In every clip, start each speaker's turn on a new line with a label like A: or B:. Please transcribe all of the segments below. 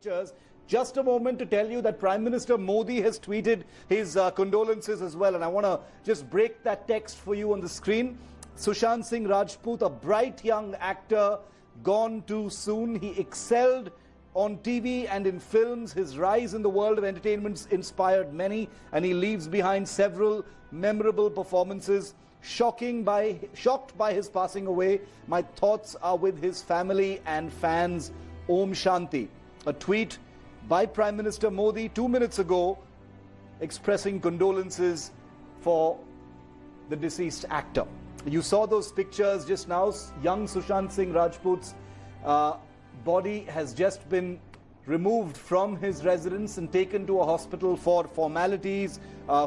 A: pictures. Just a moment to tell you that Prime Minister Modi has tweeted his condolences as well. And I want to just break that text for you on the screen. Sushant Singh Rajput, a bright young actor, gone too soon. He excelled on TV and in films. His rise in the world of entertainment inspired many, and he leaves behind several memorable performances. Shocked by his passing away, my thoughts are with his family and fans. Om Shanti. A tweet by Prime Minister Modi 2 minutes ago expressing condolences for the deceased actor. You saw those pictures just now. Young Sushant Singh Rajput's body has just been removed from his residence and taken to a hospital for formalities,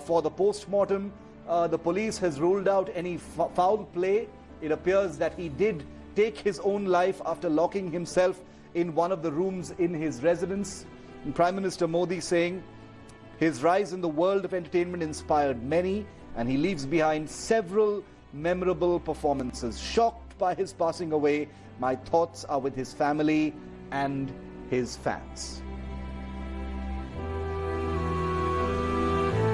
A: for the post-mortem. The police has ruled out any foul play. It appears that he did take his own life after locking himself in one of the rooms in his residence. And Prime Minister Modi saying his rise in the world of entertainment inspired many, and he leaves behind several memorable performances. Shocked by his passing away, my thoughts are with his family and his fans.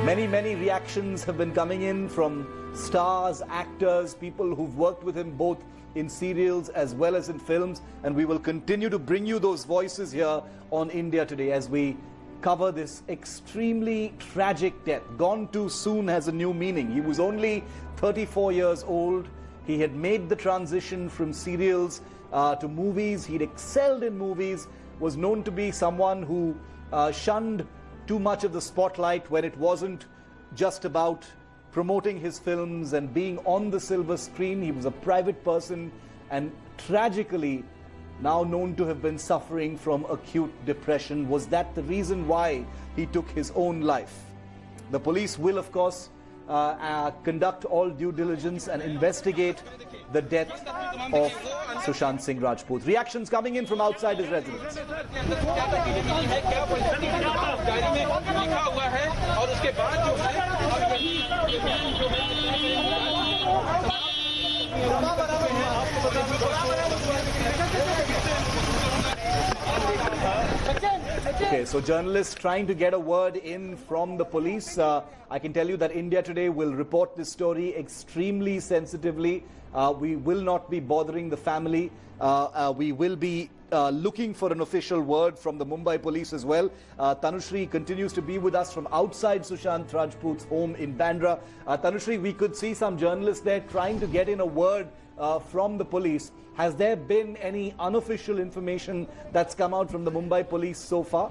A: Many reactions have been coming in from stars, actors, people who've worked with him both in serials as well as in films, and we will continue to bring you those voices here on India Today as we cover this extremely tragic death. Gone too soon has a new meaning. He was only 34 years old. He had made the transition from serials to movies. He'd excelled in movies, was known to be someone who shunned too much of the spotlight when it wasn't just about promoting his films and being on the silver screen. He was a private person and tragically now known to have been suffering from acute depression. Was that the reason why he took his own life? The police will, of course, conduct all due diligence and investigate the death of Sushant Singh Rajput. Reactions coming in from outside his residence. Okay, so journalists trying to get a word in from the police. I can tell you that India Today will report this story extremely sensitively. We will not be bothering the family. We will be looking for an official word from the Mumbai police as well. Tanushri continues to be with us from outside Sushant Rajput's home in Bandra. Tanushri, we could see some journalists there trying to get in a word from the police. Has there been any unofficial information that's come out from the Mumbai police so far?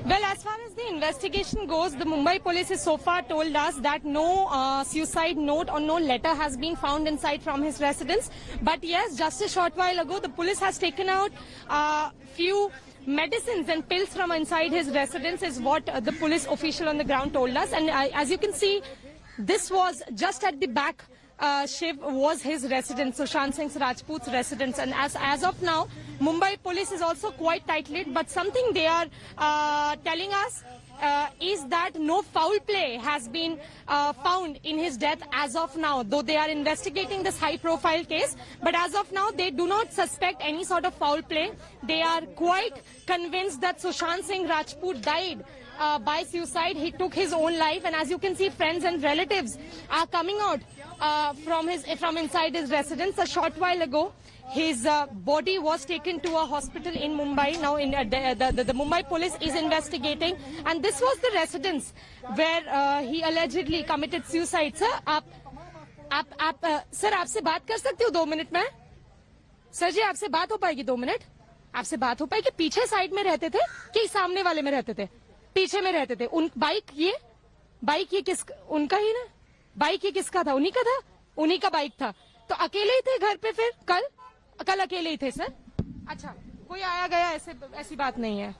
B: Well, as far as the investigation goes, the Mumbai police has so far told us that no suicide note or no letter has been found inside from his residence. But yes, just a short while ago, the police has taken out a few medicines and pills from inside his residence is what the police official on the ground told us. And as you can see, this was just at the back. Shiv was his residence, Sushant Singh Rajput's residence, and as of now, Mumbai police is also quite tight-lipped. But something they are telling us is that no foul play has been found in his death as of now. Though they are investigating this high-profile case, but as of now, they do not suspect any sort of foul play. They are quite convinced that Sushant Singh Rajput died by suicide. He took his own life, and as you can see, friends and relatives are coming out from inside his residence. A short while ago, his body was taken to a hospital in Mumbai. Now, the Mumbai police is investigating, and this was the residence where he allegedly committed suicide. Sir, sir आपसे बात कर सकते हो 2 minute में? Sir जी आपसे बात हो पाएगी 2 मिनट? आपसे बात हो पाएगी? पीछे साइड में रहते थे कि सामने वाले में रहते थे? पीछे में रहते थे. उन बाइक ये किस उनका ही ना? बाइक ये किसका था? उन्हीं का था? उन्हीं का बाइक था. तो अकेले ही थे घर पे फिर? कल अकेले ही थे सर? अच्छा, कोई आया गया ऐसी बात नहीं है.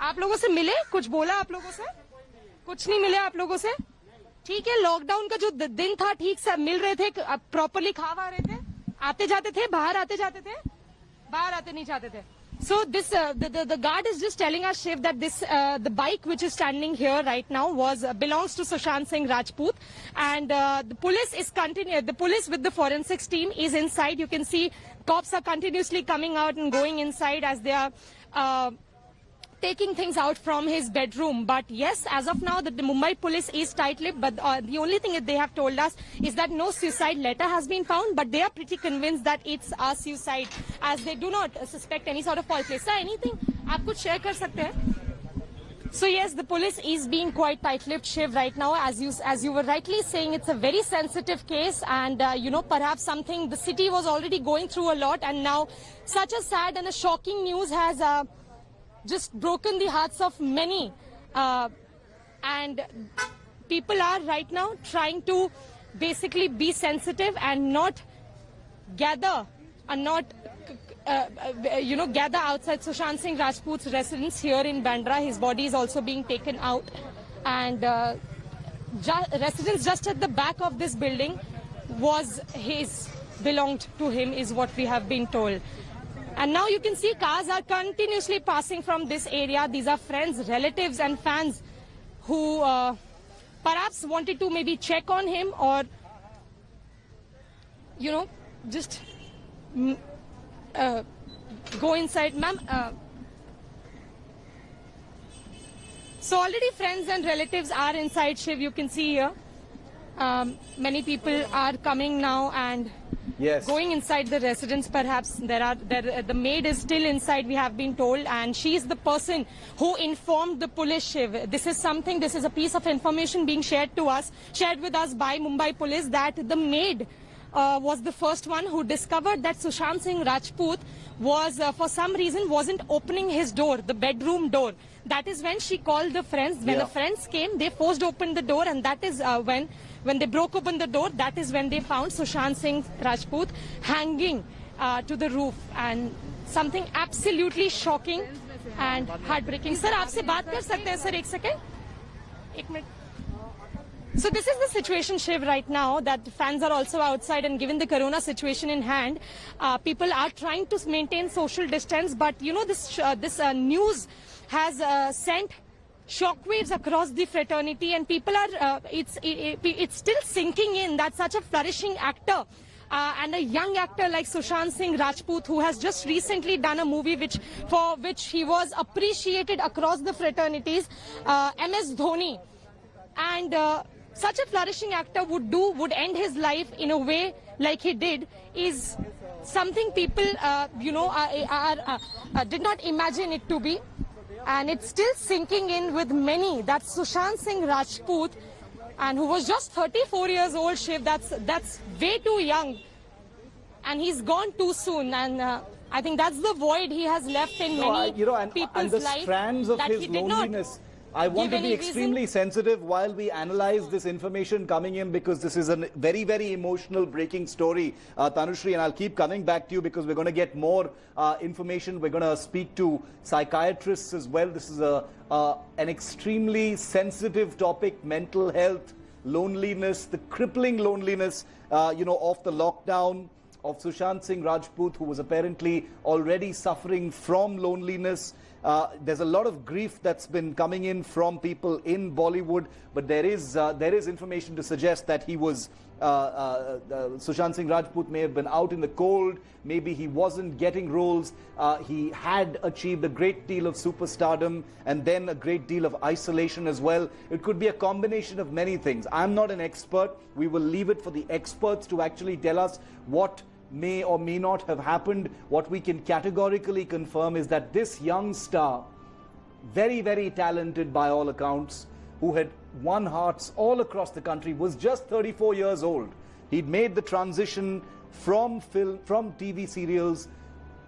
B: आप लोगों से मिले? कुछ बोला आप लोगों से? कुछ नहीं मिले आप लोगों से? ठीक है, लॉकडाउन का जो दिन था ठीक से मिल रहे थे, प्रॉपरली खा रहे थे, आते जाते थे, बाहर आते जाते थे, बाहर आते नहीं जाते थे. So this the guard is just telling us, Shiv, that this the bike which is standing here right now belongs to Sushant Singh Rajput, and the police is The police with the forensics team is inside. You can see Cops are continuously coming out and going inside as they are taking things out from his bedroom. But yes, as of now, the Mumbai police is tight-lipped. But the only thing that they have told us is that no suicide letter has been found. But they are pretty convinced that it's a suicide, as they do not suspect any sort of foul play. Sir, anything आप कुछ share कर सकते हैं? So yes, the police is being quite tight-lipped, Shiv, right now. As you were rightly saying, it's a very sensitive case, and you know, perhaps something the city was already going through a lot, and now such a sad and a shocking news has just broken the hearts of many, and people are right now trying to basically be sensitive and not gather and not gather outside Sushant Singh Rajput's residence here in Bandra. His body is also being taken out, and residence just at the back of this building was belonged to him, is what we have been told. And now you can see cars are continuously passing from this area. These are friends, relatives and fans who perhaps wanted to maybe check on him, or, you know, just go inside. Ma'am, so already friends and relatives are inside, Shiv, you can see here. Many people are coming now and going inside the residence. Perhaps the maid is still inside, we have been told, and she is the person who informed the police, Shiv. This is a piece of information being shared with us by Mumbai police, that the maid was the first one who discovered that Sushant Singh Rajput was, for some reason, wasn't opening his door, the bedroom door. That is when she called the friends. When the friends came, they forced open the door, and that is when they broke open the door, that is when they found Sushant Singh Rajput hanging to the roof. And something absolutely shocking and heartbreaking. Sir, आपसे बात कर सकते हैं, sir, एक second? एक minute. So this is the situation, Shiv, right now, that fans are also outside, and given the corona situation in hand, people are trying to maintain social distance. But you know, this news has sent shockwaves across the fraternity, and people are it's still sinking in that such a flourishing actor and a young actor like Sushant Singh Rajput, who has just recently done a movie for which he was appreciated across the fraternities, MS Dhoni, and such a flourishing actor would end his life in a way like he did, is something people did not imagine it to be. And it's still sinking in with many that Sushant Singh Rajput, and who was just 34 years old, Shiv, that's way too young, and he's gone too soon. And I think that's the void he has left in many people's
A: the
B: life,
A: strands of
B: that
A: his
B: he did
A: loneliness.
B: not
A: I want to be extremely sensitive while we analyze this information coming in, because this is a very, very emotional breaking story, Tanushri, and I'll keep coming back to you because we're going to get more information. We're going to speak to psychiatrists as well. This is an extremely sensitive topic: mental health, loneliness, the crippling loneliness, of the lockdown, of Sushant Singh Rajput, who was apparently already suffering from loneliness. There's a lot of grief that's been coming in from people in Bollywood, but there is information to suggest that he was Sushant Singh Rajput may have been out in the cold. Maybe he wasn't getting roles. He had achieved a great deal of superstardom and then a great deal of isolation as well. It could be a combination of many things. I'm not an expert. We will leave it for the experts to actually tell us what may or may not have happened. What we can categorically confirm is that this young star, very, very talented by all accounts, who had won hearts all across the country, was just 34 years old. He'd made the transition from TV serials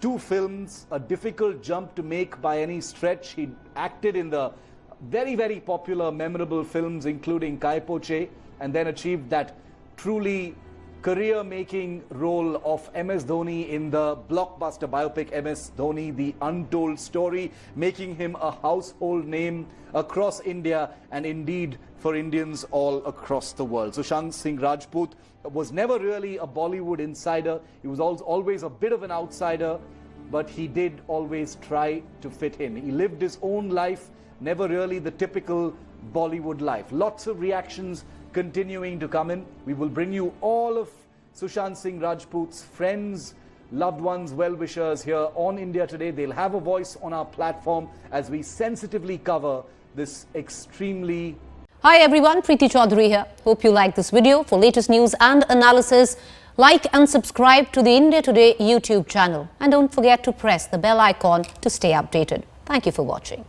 A: to films, a difficult jump to make by any stretch. He'd acted in the very, very popular, memorable films, including Kai Po Che, and then achieved that truly career-making role of MS Dhoni in the blockbuster biopic MS Dhoni, The Untold Story, making him a household name across India and indeed for Indians all across the world. Sushant Singh Rajput was never really a Bollywood insider. He was always a bit of an outsider, but he did always try to fit in. He lived his own life, never really the typical Bollywood life. Lots of reactions continuing to come in. We will bring you all of Sushant Singh Rajput's friends, loved ones, well-wishers here on India Today. They'll have a voice on our platform as we sensitively cover this extremely...
C: Hi everyone, Preeti Chaudhary here. Hope you like this video. For latest news and analysis, like and subscribe to the India Today YouTube channel. And don't forget to press the bell icon to stay updated. Thank you for watching.